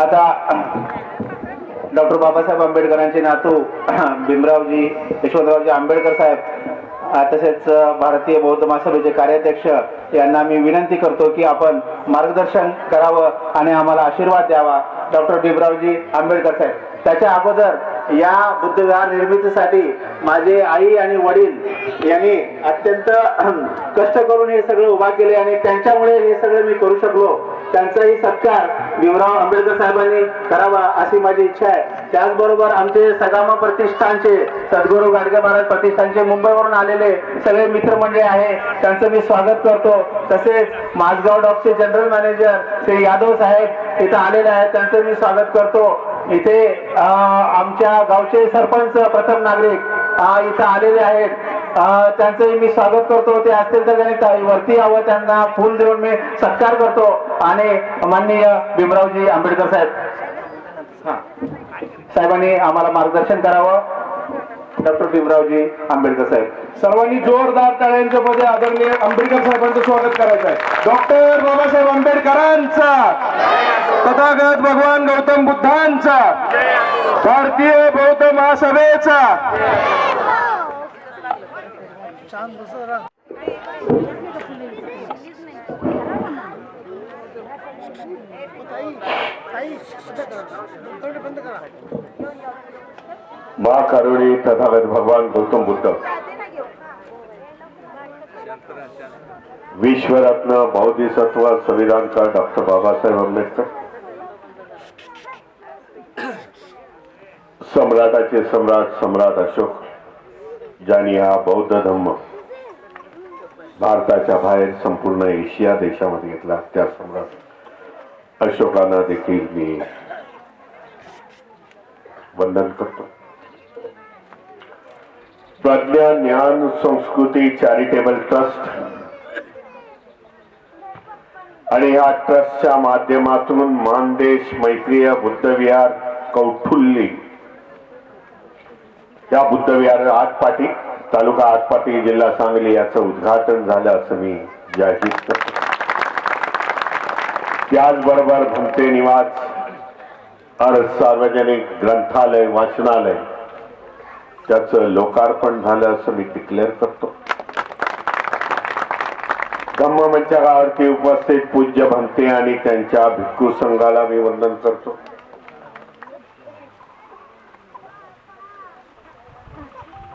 आता डॉक्टर बाबासाहेब आंबेडकरांचे नातू भीमरावजी यशवंतरावजी आंबेडकर साहेब तसेच भारतीय बौद्ध महासभेचे कार्याध्यक्ष यांना मी विनंती करतो की आपण मार्गदर्शन करावं आणि आम्हाला आशीर्वाद द्यावा. डॉक्टर भीमरावजी आंबेडकर साहेब, त्याच्या अगोदर या बुद्धविहार निर्मितीसाठी माझे आई आणि वडील यांनी अत्यंत कष्ट करून हे सगळं उभा केले आणि त्यांच्यामुळे हे सगळं मी करू शकलो. त्यांचाही सत्कार भीमराव आंबेडकर साहेबांनी करावा अशी माझी इच्छा आहे. त्याचबरोबर आमचे सगामा प्रतिष्ठानचे सद्गुरू गाडगे महाराज प्रतिष्ठानचे मुंबईवरून आलेले सगळे मित्रमंडळी आहे, त्यांचं मी स्वागत करतो. तसेच माझगाव डॉकचे जनरल मॅनेजर श्री यादव साहेब इथं आलेले आहेत, त्यांचं मी स्वागत करतो. इथे आमच्या गावचे सरपंच प्रथम नागरिक इथं आलेले आहेत, त्यांचंही मी स्वागत करतो. ते असतील तर त्यांनी वरती यावं, त्यांना फूल देऊन मी सत्कार करतो. आणि माननीय भीमरावजी आंबेडकर साहेबांनी आम्हाला मार्गदर्शन करावं. डॉक्टर भीमरावजी आंबेडकर साहेब, सर्वांनी जोरदार टाळ्यांच्या मध्ये आदरणीय आंबेडकर साहेबांचं स्वागत करायचं आहे. डॉक्टर बाबासाहेब आंबेडकरांचा, तथागत भगवान गौतम बुद्धांचा, भारतीय बौद्ध महासभेचा. महाकरुणी तथागत भगवान गौतम बुद्ध, विश्वरत्न बौद्धिसत्व संविधानकार डॉक्टर बाबासाहेब आंबेडकर, सम्राटाचे सम्राट सम्राट अशोक, ज्यांनी हा बौद्ध धर्म भारताच्या बाहेर संपूर्ण एशिया देशामध्ये घेतला, त्या सम्राट अशोकांना देखील मी वंदन करतो. प्रज्ञा ज्ञान संस्कृती चॅरिटेबल ट्रस्ट आणि या ट्रस्टच्या माध्यमातून मानदेश मैत्रीय बुद्धविहार कौठुल्ली या बुद्धविहार आटपाटी तालुका आटपाटी जिल्हा सांगली याचं उद्घाटन झालं असं मी जाहीर करतो. त्याचबरोबर भंते निवास सार्वजनिक ग्रंथालय वाचनालय त्याचं लोकार्पण झालं असं मी डिक्लेअर करतो. धम्ममंचावरती उपस्थित पूज्य भंते आणि त्यांच्या भिक्खू संघाला मी वंदन करतो.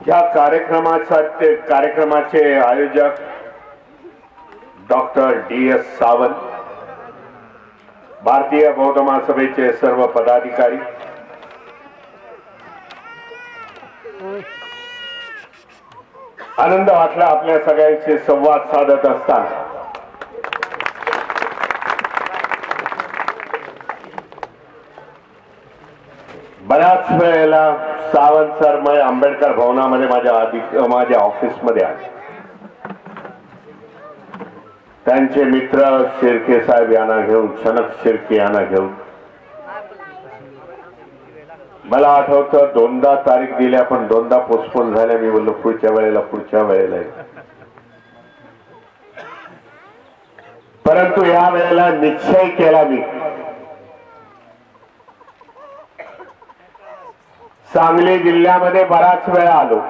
या कार्यक्रमाचे आयोजक डॉक्टर DS सावंत, भारतीय बौद्ध महासभेचे सर्व पदाधिकारी, आनंद वाटला आपल्या सगळ्यांशी संवाद साधत असताना. बऱ्याच वेळेला सावंत सर मैं आंबेडकर भवनामध्ये माझ्या ऑफिसमध्ये आहे. त्यांचे मित्र शिर्के साहेब यांना घेऊन, शनक शिर्के यांना घेऊन, मला आठवतं 2दा तारीख दिल्या पण 2दा पोस्टपोन झाल्या. मी बोललो पुढच्या वेळेला. परंतु या वेळेला निश्चय केला मी. सांगली जिल्ह्यामध्ये बराच वेळा आलो,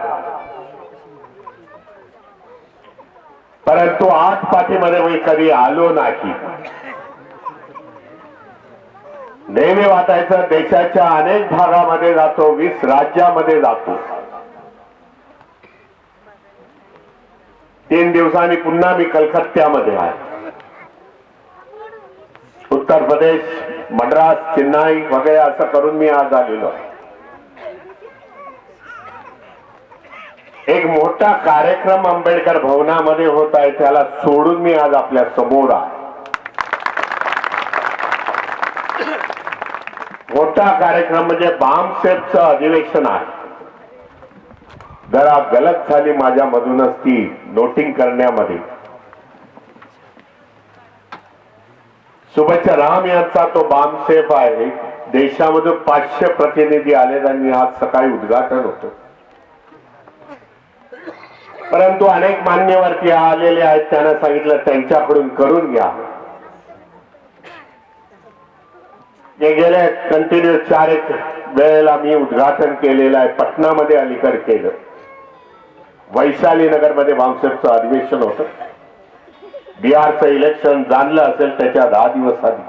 परंतु आटपाटीमध्ये मी कधी आलो नाही. नेहमी वाटायचं देशाच्या अनेक भागामध्ये जातो, 20 राज्यामध्ये जातो. 3 दिवसांनी पुन्हा मी कलकत्त्यामध्ये आहे. उत्तर प्रदेश, मद्रास, चेन्नई वगैरे असं करून मी आज आलेलो आहे. एक मोठा कार्यक्रम आंबेडकर भवनामध्ये होत आहे, त्याला सोडून मी आज आपल्या समोर आहे. मोठा कार्यक्रम म्हणजे बामसेफचं अधिवेशन आहे. जरा गलत झाली माझ्यामधूनच ती नोटिंग करण्यामध्ये. शुभेच्छा राम यांचा तो बामसेफ आहे. देशामधून 500 प्रतिनिधी आले आणि आज सकाळी उद्घाटन होतं. परंतु अनेक मान्यवरती आलेले आहेत, त्यांना सांगितलं त्यांच्याकडून करून घ्या. हे गेले कंटिन्यू 4 एक वेळेला मी उद्घाटन केलेलं आहे. पटनामध्ये अलीकडे केलं. वैशाली नगर मध्ये बामसेफचं अधिवेशन होतं. बिहारचं इलेक्शन जाणलं असेल त्याच्या 10 दिवस आधी.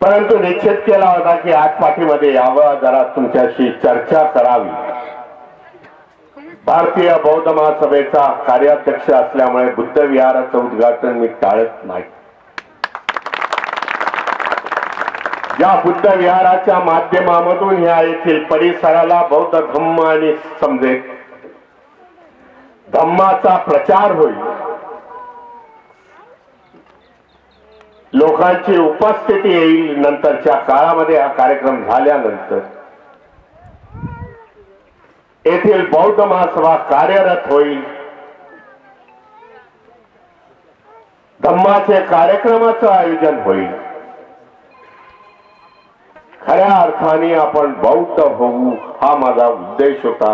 परंतु निश्चित केला होता की आटपाटीमध्ये यावं, जरा तुमच्याशी चर्चा करावी. भारतीय बौद्ध महासभेचा कार्याध्यक्ष असल्यामुळे बुद्ध विहाराचं उद्घाटन मी टाळत नाही. या बुद्ध विहाराच्या माध्यमामधून ह्या येथील परिसराला बौद्ध धम्म आणि समजेल, धम्माचा प्रचार होईल, लोकांची उपस्थिती येईल. नंतरच्या काळामध्ये हा कार्यक्रम झाल्यानंतर येथील बौद्ध महासभा कार्यरत होईल. धम्माचे कार्यक्रमाचं आयोजन होईल. खऱ्या अर्थाने आपण बौद्ध होऊ हा माझा उद्देश होता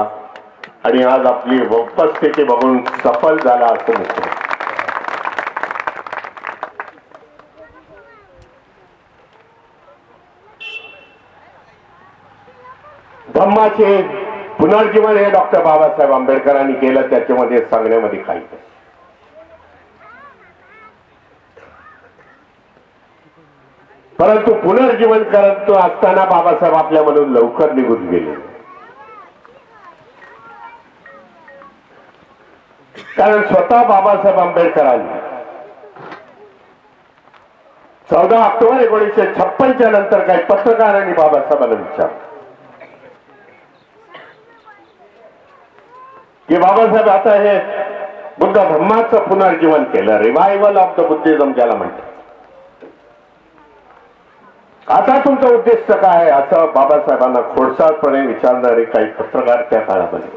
आणि आज आपली उपस्थिती बघून सफल झाला असं म्हणतो. धम्माचे पुनर्जीवन हे डॉक्टर बाबासाहेब आंबेडकरांनी केलं, त्याच्यामध्ये सांगण्यामध्ये काही नाही. परंतु पुनर्जीवन करत असताना बाबासाहेब आपल्यामधून लवकर निघून गेले. कारण स्वतः बाबासाहेब आंबेडकरांनी 14 ऑक्टोबर 1956 नंतर काही पत्रकारांनी बाबासाहेबांना विचारलं की बाबासाहेब आता हे बुद्ध धम्माचं पुनर्जीवन केलं, रिवायवल ऑफ द बुद्धिझम ज्याला म्हणतात, आता तुमचं उद्दिष्ट काय आहे, असं बाबासाहेबांना खोडसाळपणे विचारणारे काही पत्रकार त्या काळामध्ये.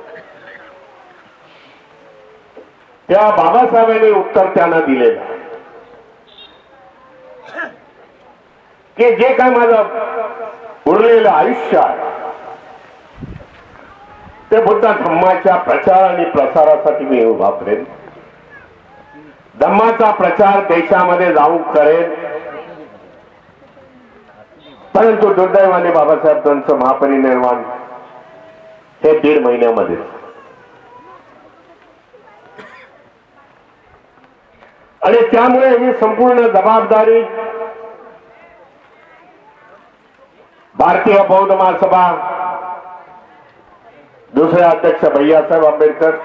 त्या बाबासाहेबांनी उत्तर त्यांना दिलेलं की जे काय माझं उरलेलं आयुष्य आहे ते बुद्ध धम्माच्या प्रचार आणि प्रसारासाठी मी वापरेन. धम्माचा प्रचार देशामध्ये जाऊन करेन. परंतु दुर्दैवाने बाबासाहेबांचं महापरिनिर्वाण हे 1.5 महिन्यामध्ये. आणि त्यामुळे ही संपूर्ण जबाबदारी भारतीय बौद्ध महासभा, दुसरे अध्यक्ष भैयासाहेब आंबेडकर,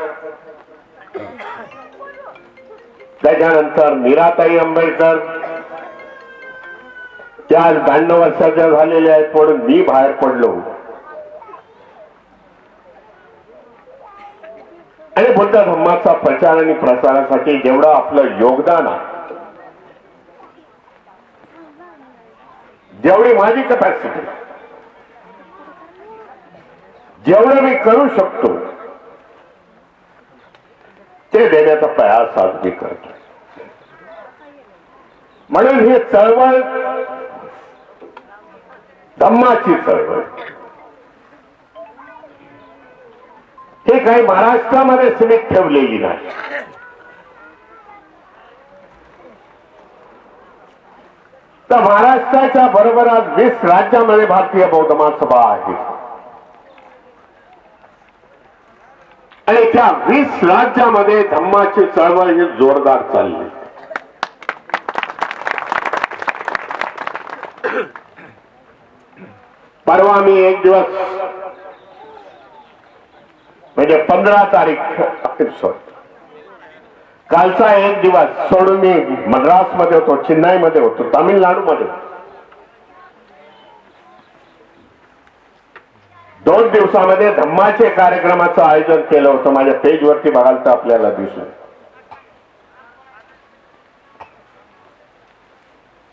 त्याच्यानंतर मीराताई आंबेडकर, त्या 92 वर्षाच्या झालेल्या आहेत म्हणून मी बाहेर पडलो. आणि बुद्ध धम्माचा प्रचार आणि प्रसारासाठी जेवढं आपलं योगदान आहे, जेवढी माझी कॅपॅसिटी, जेवढं मी करू शकतो ते देण्याचा प्रयास आज मी करतो. म्हणून ही चळवळ धम्माची चळवळ हे काही महाराष्ट्रामध्ये सीमित ठेवलेली नाही. तर महाराष्ट्राच्या बरोबर आज 20 राज्यामध्ये भारतीय बौद्ध महासभा आहे आणि त्या 20 राज्यामध्ये धम्माची चळवळ ही जोरदार चालली. परवा मी एक दिवस म्हणजे 15 तारीख कालचा एक दिवस सोडून मी मद्रासमध्ये होतो, चेन्नईमध्ये होतो, तामिळनाडूमध्ये. 2 दिवसामध्ये धम्माचे कार्यक्रमाचं आयोजन केलं होतं. माझ्या पेजवरती बघाल तर आपल्याला दिसून.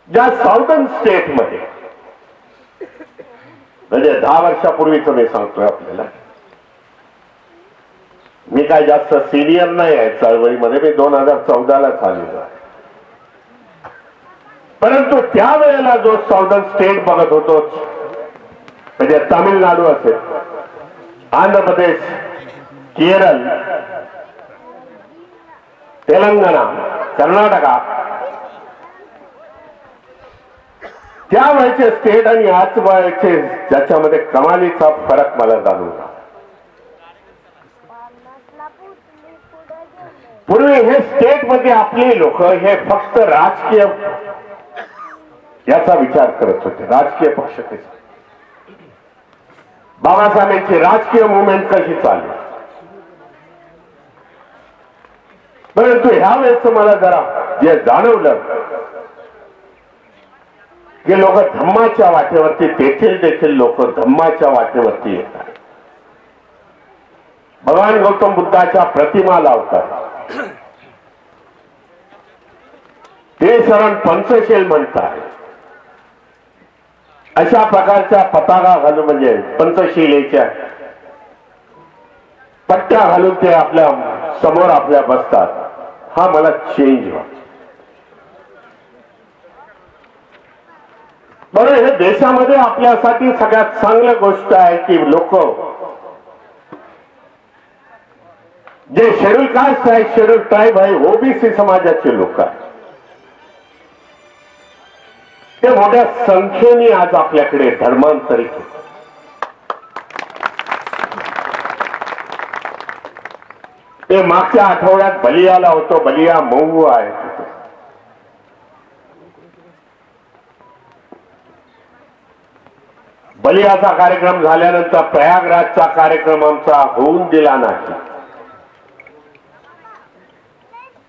ज्या साऊदर्न स्टेटमध्ये, म्हणजे 10 वर्षापूर्वीच मी सांगतोय आपल्याला, मी काय जास्त सिनियर नाही आहे चळवळीमध्ये, मी 2014ला आलेलो आहे. परंतु त्यावेळेला जो साऊदर्न स्टेट बघत होतो, म्हणजे तामिळनाडू असेल, आंध्र प्रदेश, केरळ, तेलंगणा, कर्नाटका, त्यावेळेचे स्टेट आणि आज वेळेचे ज्याच्यामध्ये कमालीचा फरक मला जाणवला. पूर्वी हे स्टेट मध्ये आपले लोक हे फक्त राजकीय याचा विचार करत होते, राजकीय पक्ष कसे, बाबासाहेबांची राजकीय मुवमेंट कशी चालली. परंतु ह्या वेळेस मला जरा जे जाणवलं की लोक धम्माच्या वाटेवरती, तेथील देखील लोक धम्माच्या वाटेवरती येतात. भगवान गौतम बुद्धाच्या प्रतिमा लावतात, ते शरण पंचशील म्हणतात. अशा प्रकारच्या पताका घालून म्हणजे पंचशिलेच्या पट्ट्या घालून ते आपल्या समोर आपल्या बसतात. हा मला चेंज वाटतो. बरं, हे देशामध्ये आपल्यासाठी सगळ्यात चांगली गोष्ट आहे की लोक जे शेड्यूल कास्ट आहे, शेड्यूल ट्राईब आहे, ओबीसी समाजाचे लोक आहेत, ते मोठ्या संख्येने आज आपल्याकडे धर्मांतरित होत. ते मागच्या आठवड्यात बलियाला होतो. बलिया मऊ आहे. बलियाचा कार्यक्रम झाल्यानंतर प्रयागराजचा कार्यक्रम आमचा होऊन दिला नाही.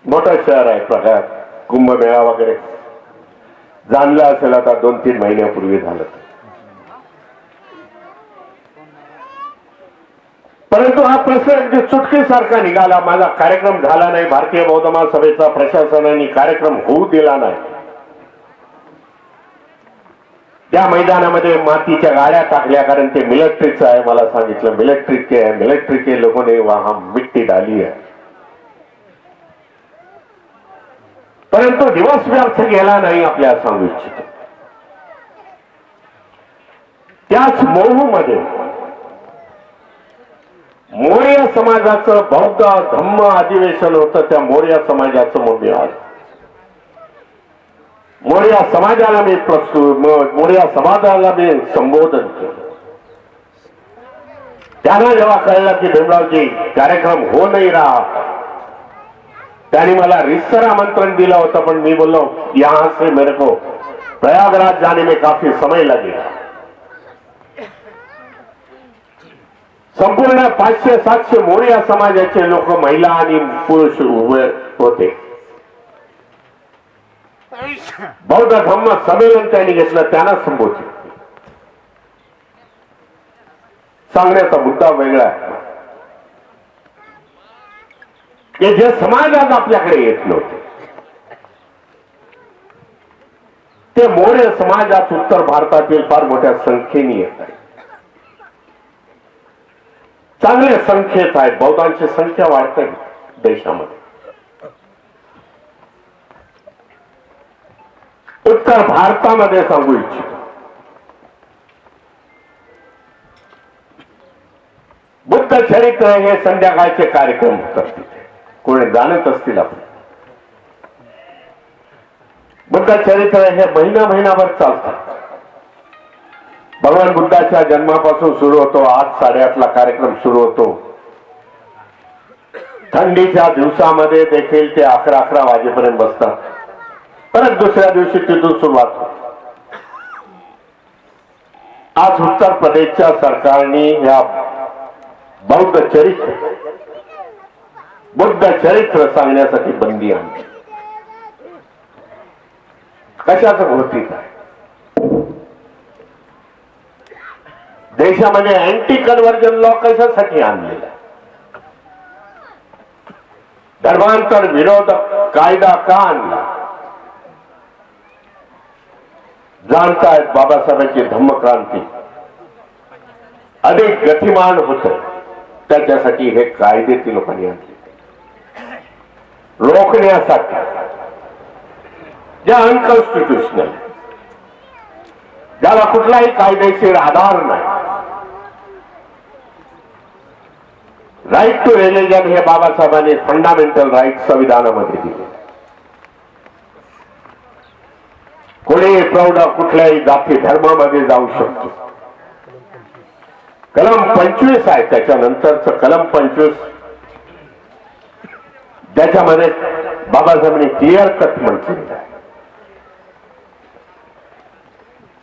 मोठं शहर आहे प्रयाग, कुंभमेळा वगैरे जाणलं असेल आता 2-3 महिन्यापूर्वी झालं. परंतु हा प्रश्न अगदी चुटकीसारखा निघाला. माझा कार्यक्रम झाला नाही, भारतीय बौद्ध महासभेचा प्रशासनाने कार्यक्रम होऊ दिला नाही. त्या मैदानामध्ये मातीच्या गाड्या टाकल्या, कारण ते मिलिटरीचं आहे. मला सांगितलं मिलिटरी के लोगों ने वहां मिट्टी डाली है. परंतु दिवस व्यर्थ गेला नाही आपल्याला सांगू इच्छितो. त्याच मोहूमध्ये मोर्या समाजाचं बौद्ध धम्म अधिवेशन होतं. त्या मोर्या समाजाचं मी आज मोर्या समाजाला मी संबोधन केलं. त्यांना जेव्हा कळलं की भीमरावजी कार्यक्रम हो नाही रहा, त्यांनी मला रिसर आमंत्रण दिलं होतं. पण मी बोललो यहां से मेरे को प्रयागराज जाने में काफी समय लगेगा. संपूर्ण 500-700 मोर्या समाजाचे लोक, महिला आणि पुरुष उभे होते. बौद्ध धम्म संमेलन त्यांनी घेतलं. त्यांना संबोधित सांगण्याचा मुद्दा वेगळा आहे की जे समाज आज आपल्याकडे येत नव्हते, ते मोर्य समाज आज उत्तर भारतातील फार मोठ्या संख्येने येत आहे. चांगल्या संख्येत आहेत. बौद्धांची संख्या वाढते देशामध्ये. उत्तर भारतामध्ये सांगू इच्छितो, बुद्ध चरित्र हे संध्याकाळचे कार्यक्रम होतात. तिथे कोणी जाणत असतील आपण. बुद्ध चरित्र हे महिनाभर चालतात. भगवान बुद्धाच्या जन्मापासून सुरू होतो. 8-8:30 कार्यक्रम सुरू होतो. थंडीच्या दिवसामध्ये देखील ते 11 वाजेपर्यंत बसतात. परत दुसऱ्या दिवशी तिथून सुरुवात होते. आज उत्तर प्रदेशच्या सरकारने या बौद्ध चरित्र, बुद्ध चरित्र सांगण्यासाठी बंदी आणली. कशाचं घोषित आहे? देशामध्ये अँटी कन्व्हर्जन लॉ कशासाठी आणलेला आहे? धर्मांतर विरोधक कायदा का आणला? जाणतायत बाबासाहेबांची धम्मक्रांती अधिक गतिमान होत, त्याच्यासाठी हे कायदे ती लोकांनी आणले रोखण्यासाठी, ज्या अनकॉन्स्टिट्युशनल, ज्याला कुठलाही कायदेशीर आधार नाही. राईट टू रिलिजन हे बाबासाहेबांनी फंडामेंटल राईट संविधानामध्ये दिले. कोणी प्रौढ कुठल्याही जाती धर्मामध्ये जाऊ शकतो. कलम 25 आहे, त्याच्यानंतरच कलम 25 ज्याच्यामध्ये बाबासाहेबांनी क्लिअर कट म्हटलेलं आहे.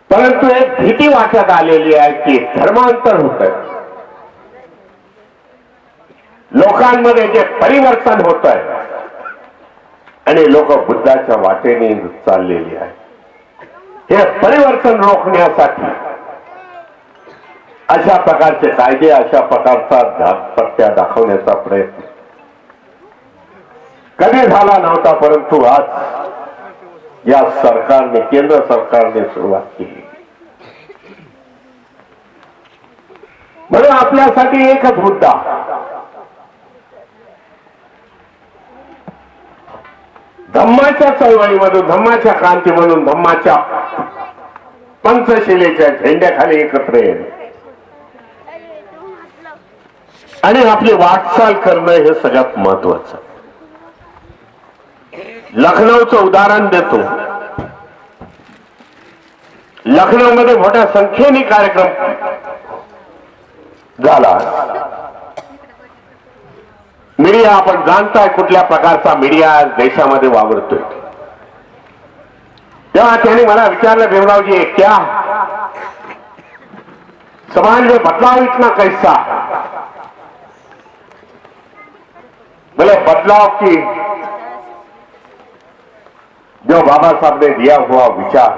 परंतु एक भीती वाटत आलेली आहे की धर्मांतर होत आहे, लोकांमध्ये जे परिवर्तन होत आहे आणि लोक बुद्धाच्या वाटेने चाललेली आहे. हे परिवर्तन रोखण्यासाठी अशा प्रकारचे कायदे, अशा प्रकारचा धाकपट्ट्या दाखवण्याचा प्रयत्न कधी झाला नव्हता, परंतु आज या सरकारने, केंद्र सरकारने सुरुवात केली. म्हणून आपल्यासाठी एकच मुद्दा, धम्माच्या चळवळीमधून, धम्माच्या क्रांतीमधून, धम्माच्या पंचशिलेच्या झेंड्याखाली एकत्र येणे आणि आपली वाटचाल करणं हे सगळ्यात महत्वाचं. लखनौचं उदाहरण देतो. लखनौमध्ये मोठ्या संख्येने कार्यक्रम झाला. मीडिया, आपण जाणताय कुठल्या प्रकारचा मीडिया आज देशामध्ये वावरतोय. तेव्हा त्यांनी मला विचारलं, भीमरावजी क्या समाज में बदलाव इतना कैसा? बोले बदलाव की जो बाबा साहब ने दिया हुआ विचार,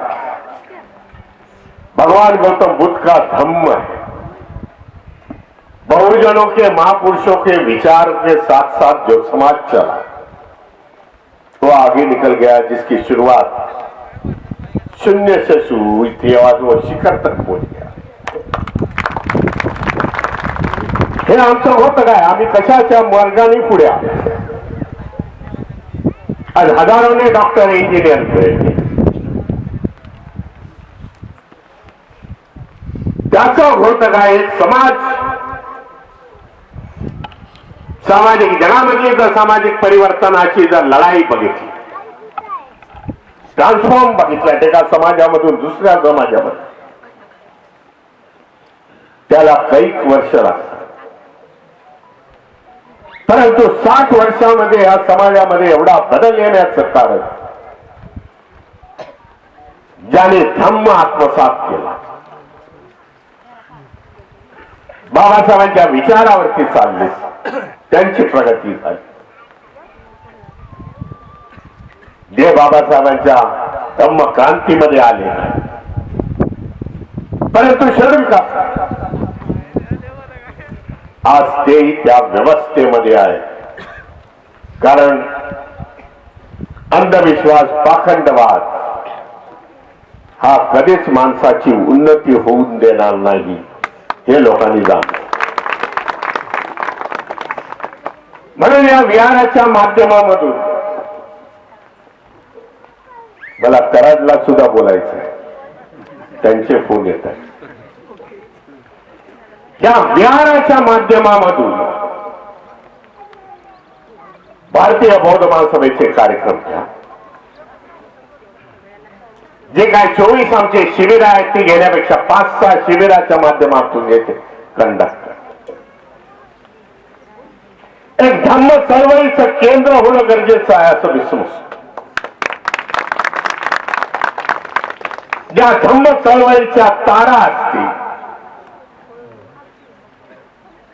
भगवान गौतम बुद्ध का धम्म है, बहुजनों के, महापुरुषों के विचार के साथ साथ जो समाज चला वो आगे निकल गया, जिसकी शुरुआत शून्य से शुरू हुई थी और वो शिखर तक पहुंच गया. हे आमचं होतं काय, आम्ही कशाच्या मार्गाने पुढे आलो. आज हजारोने डॉक्टर, इंजिनियर मिळले. त्याचं होतं काय, सामाजिक जगामधली जर सामाजिक परिवर्तनाची जर लढाई बघितली, ट्रान्सफॉर्म बघितलं एका समाजामधून दुसऱ्या समाजामध्ये, त्याला कैक वर्ष लागतात. परंतु 60 वर्षामध्ये या समाजामध्ये एवढा बदल येण्याचं कारण ज्याने धम्म आत्मसात केला, बाबासाहेबांच्या विचारावरती चालले, त्यांची प्रगती झाली. जे बाबासाहेबांच्या धम्म क्रांतीमध्ये आले, परंतु शेड्यूल कास्ट आज तेही त्या व्यवस्थेमध्ये आहे. कारण अंधविश्वास, पाखंडवाद हा कधीच माणसाची उन्नती होऊन देणार नाही, हे लोकांनी जाणलं. म्हणून या विहाराच्या माध्यमामधून मला कराडला सुद्धा बोलायचं आहे, त्यांचे फोन येत आहेत. या विहाराच्या माध्यमामधून भारतीय बौद्ध महासभेचे कार्यक्रम घ्या. जे काय 24 आमचे शिबिर आहेत ती घेण्यापेक्षा 5-6 शिबिराच्या माध्यमातून येते कंडक्ट. एक धम्म चळवळीचं केंद्र होणं गरजेचं आहे असं मी समजतो. ज्या धम्म चळवळीच्या तारा असतील,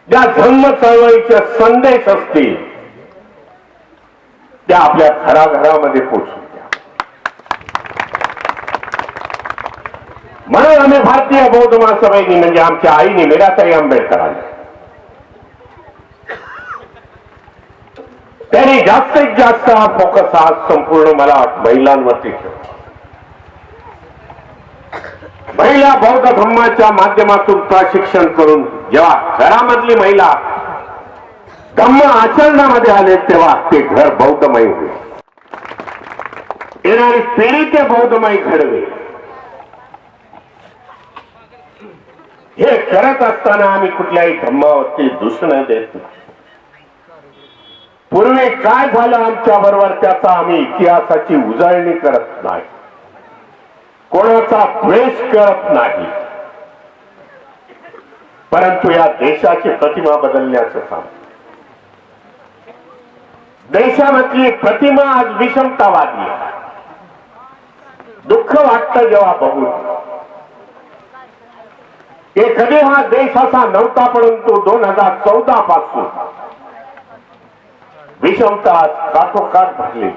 ज्या धम्म चळवळीचे संदेश असतील, त्या आपल्या घराघरामध्ये पोचू द्या. म्हणून आम्ही भारतीय बौद्ध महासभेने, म्हणजे आमच्या आईने मीराताई आंबेडकरांनी, त्यांनी जास्तीत जास्त हा फोकस आज संपूर्ण मला महिलांवरती ठेवला. महिला बौद्ध धम्माच्या माध्यमातून प्रशिक्षण करून जेव्हा घरामधली महिला धम्म आचरणामध्ये आले, तेव्हा ते घर बौद्धमय होईल. येणारी पिढी ते बौद्धमय घडवे. हे करत असताना आम्ही कुठल्याही धम्मावरती दूषण देत नाही. पूर्वी काय झालं आमच्या बरोबर त्याचा आम्ही इतिहासाची उजळणी करत नाही. कोणाचा द्वेष करत नाही, परंतु या देशाची प्रतिमा बदलण्याचं काम. देशामधली प्रतिमा आज विषमतावादी आहे. दुःख वाटतं जेव्हा बघून की कधी हा देश असा नव्हता, परंतु 2014 पासून विषमता काठोकाठ भरली.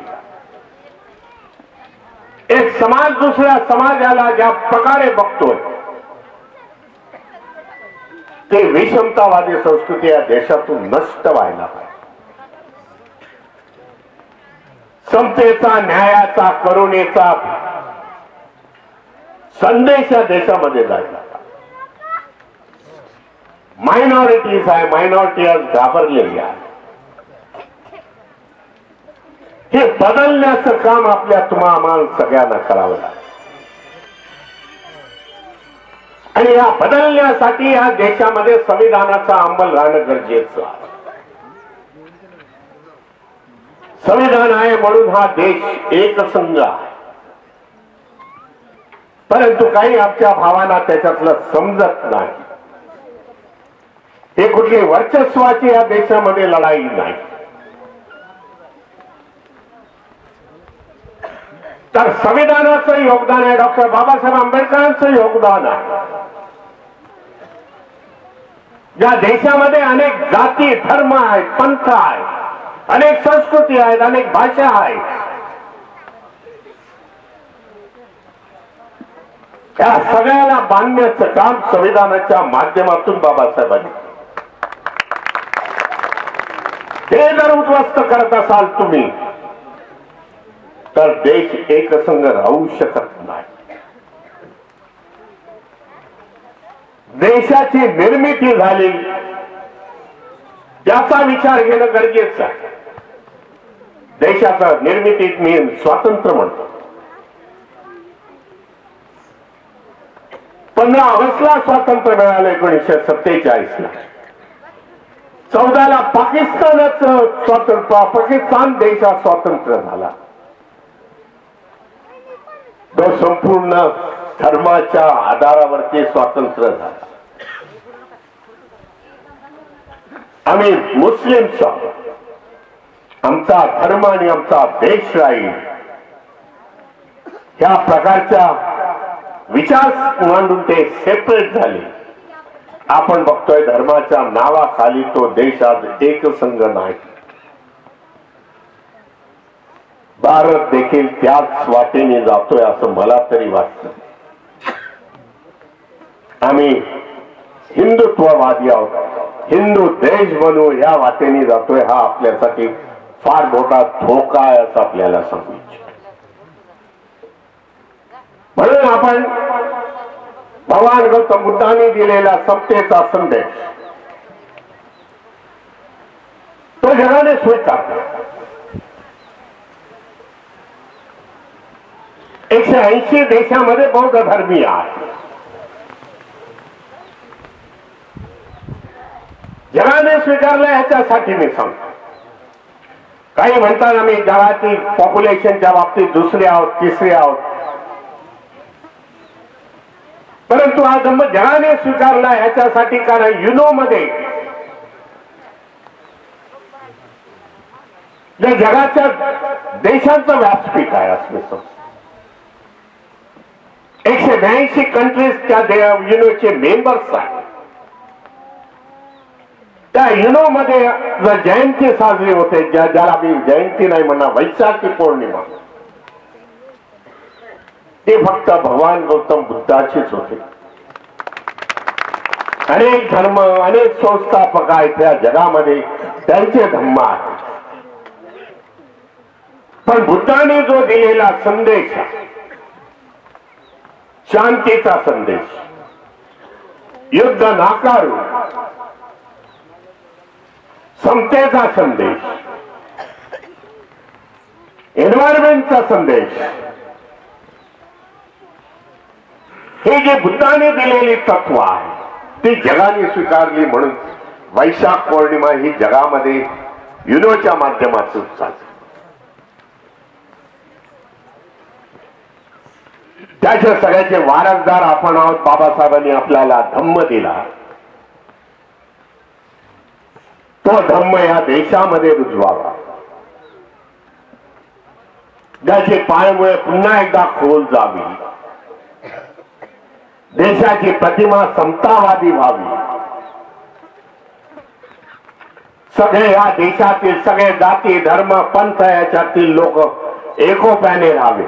एक समाज दुसऱ्या समाजाला ज्या प्रकारे बघतोय, ते विषमतावादी संस्कृती या देशातून नष्ट व्हायला पाहिजे. समतेचा, न्यायाचा, करुणेचा संदेश या देशामध्ये जायला. मायनॉरिटीज आहे, मायनॉरिटी आज घाबरलेली आहे. हे बदलण्याचं काम आपल्या आम्हाला सगळ्यांना करावं लागेल. आणि या बदलण्यासाठी या देशामध्ये संविधानाचा अंमल राहणं गरजेचं आहे. संविधान आहे म्हणून हा देश एकसंघ आहे, परंतु काही आमच्या भावांना त्याच्यातलं समजत नाही. हे कुठली वर्चस्वाची या देशामध्ये लढाई नाही, तर संविधानाचं योगदान आहे, डॉक्टर बाबासाहेब आंबेडकरांचं योगदान आहे. या देशामध्ये अनेक जाती, धर्म आहेत, पंथ आहेत, अनेक संस्कृती आहेत, अनेक भाषा आहेत. या सगळ्याला बांधण्याचं काम संविधानाच्या माध्यमातून बाबासाहेबांनी. हे जर उद्ध्वस्त करत असाल तुम्ही, तर देश एकसंघ राहू शकत नाही. देशाची निर्मिती झाली याचा विचार घेणं गरजेचं आहे. देशाचा निर्मितीत मी स्वातंत्र्य म्हणतो. 15 ऑगस्टला स्वातंत्र्य मिळालं 1947 ला. 14 ला पाकिस्तानाचं स्वातंत्र्य, पाकिस्तान देशात स्वातंत्र्य झाला. तो संपूर्ण धर्माच्या आधारावरती स्वातंत्र्य झाला. आम्ही मुस्लिम्स आहोत, आमचा धर्म आणि आमचा देश राहील ह्या प्रकारच्या विचार मांडून ते सेपरेट झाले. आपण बघतोय धर्माच्या नावाखाली तो देश आज एकसंघ नाही. भारत देखील त्याच वाटेने जातोय असं मला तरी वाटतं. आम्ही हिंदुत्ववादी आहोत, हिंदू देश बनवू या वाटेने जातोय. हा आपल्यासाठी फार मोठा धोका आहे असं आपल्याला सांगू इच्छितो. म्हणून आपण भगवान गौतम बुद्धांनी दिलेला समतेचा संदेश तो जगाने स्वीकारला. 180 देशामध्ये बौद्ध धर्मीय आहे. जगाने स्वीकारलं ह्याच्यासाठी मी सांगतो. काही म्हणतात आम्ही जगातील पॉप्युलेशनच्या बाबतीत दुसरे आहोत, तिसरे आहोत, परंतु आज जगाने स्वीकारला ह्याच्यासाठी कारण युनो मध्ये जगाच्या देशांचं व्यासपीठ आहे. असं समजतं 182 कंट्रीज त्या युनोचे मेंबर्स आहेत. त्या युनो मध्ये जर जयंती साजरी होते, ज्याला मी जयंती नाही म्हणणार, वैशाखी पौर्णिमा, ते फक्त भगवान गौतम बुद्धाचीच होते. अनेक धर्म, अनेक संस्थापक आहेत या जगामध्ये, त्यांचे धम्म आहेत. पण बुद्धाने जो दिलेला संदेश, शांतीचा संदेश, युद्ध नाकारू, समतेचा संदेश, एन्व्हायरमेंटचा संदेश, हे जे बुद्धाने दिलेली तत्व आहे ती जगाने स्वीकारली. म्हणून वैशाख पौर्णिमा ही जगामध्ये युनोच्या माध्यमातून चालते. त्याचे सगळ्याचे वारसदार आपण आहोत. बाबासाहेबांनी आपल्याला धम्म दिला. तो धम्म या देशामध्ये रुजवावा. ज्याची पायामुळे पुन्हा एकदा खोल जावी. देशाची प्रतिमा समतावादी व्हावी. सगळे या देशातील सगळे जाती धर्म पंथ याच्यातील लोक एकोप्याने राहावे.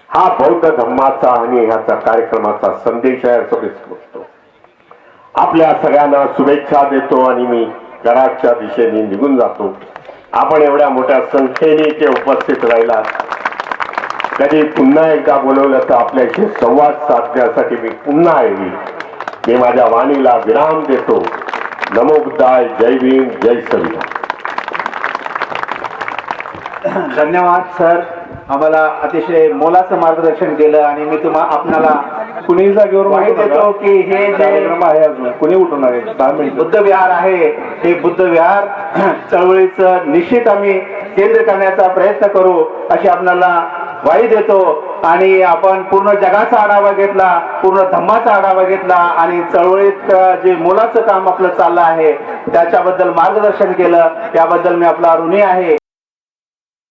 हा बौद्ध धम्माचा आणि ह्याचा कार्यक्रमाचा संदेश आहे असं मी समजतो. आपल्या सगळ्यांना शुभेच्छा देतो आणि मी कराडच्या दिशेने निघून जातो. आपण एवढ्या मोठ्या संख्येने इथे उपस्थित राहिला. कधी पुन्हा एकदा बोलवलं तर आपल्याशी संवाद साधण्यासाठी मी पुन्हा येईल. मी माझ्या वाणीला विराम देतो. नमो बुद्धाय. जय भीम. जय संविधान. धन्यवाद सर. आम्हाला अतिशय मोलाचं मार्गदर्शन केलं आणि मी आपणाला कुणी जागेवर माहित देतो की हे जे कार्यक्रम आहे अजून कुणी उठवणार आहे 10 मिनिट. बुद्ध विहार आहे हे बुद्ध विहार चळवळीचं निश्चित आम्ही केंद्र करण्याचा प्रयत्न करू अशी आपल्याला ग्वाही देतो. आणि आपण पूर्ण जगाचा आढावा घेतला, पूर्ण धम्माचा आढावा घेतला आणि चळवळीत जे मोलाचं काम आपलं चाललं आहे त्याच्याबद्दल मार्गदर्शन केलं. त्याबद्दल मी आपला ऋणी आहे.